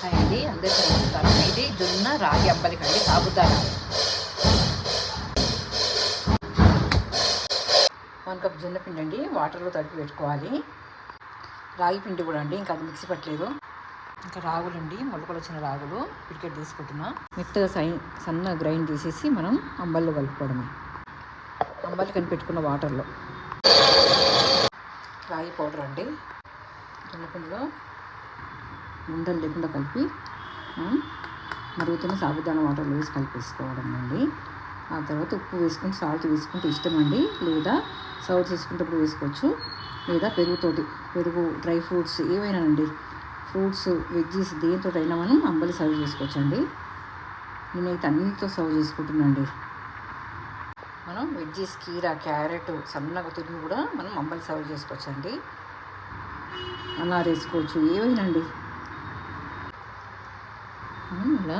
Hi అండి, అందరికీ నమస్కారం. ఇది జొన్న రాగి అంబలికండి, సాబుదానా 1 కప్ జొన్న పిండి అండి, వాటర్లో తడిపి పెట్టుకోవాలి. రాగి పిండి కూడా అండి, ఇంకా అది మిక్సీ పట్టలేదు. ఇంకా రాగులు అండి, మొలకలు వచ్చిన రాగులు పిడికెట్ తీసుకుంటున్నా. మెత్తగా సన్న గ్రైండ్ చేసేసి మనం అంబల్లో కలుపుకోవడమే. అంబలి కనిపెట్టుకున్న వాటర్లో రాగి పౌడర్ అండి, జొన్న పిండిలో ఉండలు లేకుండా కలిపి మరుగుతున్న సాబుదానా వాటర్లో వేసి కలిపేసుకోవడం అండి. ఆ తర్వాత ఉప్పు వేసుకుంటే, సాల్ట్ వేసుకుంటే ఇష్టం అండి, లేదా సర్వ్ చేసుకునేటప్పుడు వేసుకోవచ్చు, లేదా పెరుగు, డ్రై ఫ్రూట్స్ ఏవైనా అండి, ఫ్రూట్స్, వెజ్జీస్ దేనితోటైనా మనం అంబలి సర్వ్ చేసుకోవచ్చు అండి. నేనైతే అన్నిటితో సర్వ్ చేసుకుంటున్నాండి. మనం వెజ్జీస్, కీరా, క్యారెట్ సన్నగా తిరిగి కూడా మనం అంబలి సర్వ్ చేసుకోవచ్చు అండి. అలా వేసుకోవచ్చు, ఏవైనా అండి. ఇలా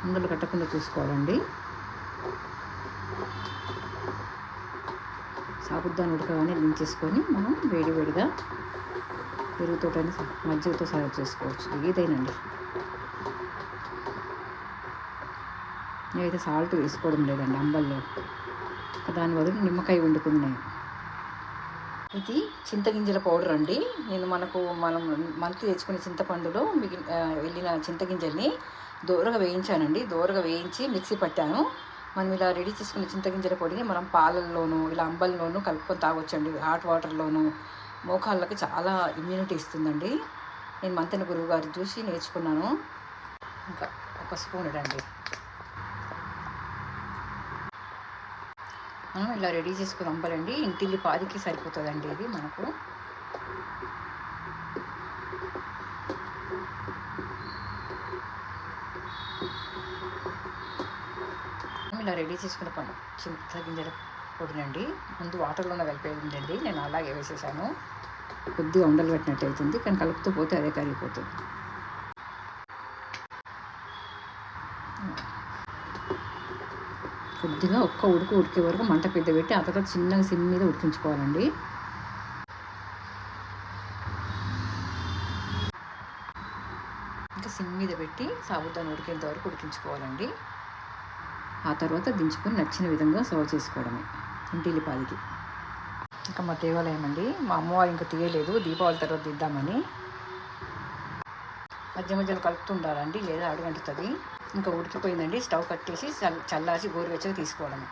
ఉండలు కట్టకుండా చూసుకోవాలండి. సాబుదానా ఉడకగానే దించేసుకొని మనం వేడివేడిగా పెరుగుతోటైనా మజ్జిగతో సర్వ్ చేసుకోవచ్చు, ఏదైనాండి. నేనైతే సాల్ట్ వేసుకోవడం లేదండి అంబల్లో, దాని బదులు నిమ్మకాయ వండుకున్నాను. ఇది చింతగింజల పౌడర్ అండి. నేను మనం మంత్లీ తెచ్చుకునే చింతపండులో వెళ్ళిన చింతగింజల్ని దోరగా వేయించానండి. దోరగా వేయించి మిక్సీ పట్టాను. మనం ఇలా రెడీ చేసుకునే చింతగింజల పొడిని మనం పాలల్లోనూ ఇలా అంబల్లోనూ కలుపుకొని తాగొచ్చండి. హాట్ వాటర్లోనూ మోకాళ్ళకి చాలా ఇమ్యూనిటీ ఇస్తుందండి. నేను మంతెన గురువు గారి చూసి నేర్చుకున్నాను. ఇంకా 1 స్పూన్ ఇడండి. మనం ఇలా రెడీ చేసుకుని అంబలండి, ఇంటిల్లి పాదికి సరిపోతుందండి ఇది మనకు. ఇలా రెడీ చేసుకున్న చింతగింజల పొడినండి, ముందు వాటర్లోనే కలిపేది, నేను అలాగే వేసేసాను. కొద్దిగా ఉండలు పెట్టినట్టు అవుతుంది, కానీ కలుపుతూ పోతే అదే కరిగిపోతుంది. కొద్దిగా ఉడికే వరకు మంట పెద్ద పెట్టి ఆ తర్వాత చిన్నగా సిమ్ మీద ఉడికించుకోవాలండి. ఇంకా సిమ్ మీద పెట్టి సాబుదానా ఉడికేంత వరకు ఉడికించుకోవాలండి. ఆ తర్వాత దించుకొని నచ్చిన విధంగా సర్వ్ చేసుకోవడమే ఇంటిల్లిపాదికి. ఇంకా మా దేవాలయం అండి, మా అమ్మవారు ఇంకా తీయలేదు, దీపావళి తర్వాత తీద్దామని. మధ్య మధ్యలో కలుపుతుండాలండి, లేదా అడుగంటుతుంది. ఇంకా ఉడికిపోయిందండి, స్టవ్ కట్టేసి చల్లార్చి గోరువెచ్చగా తీసుకోవడమే.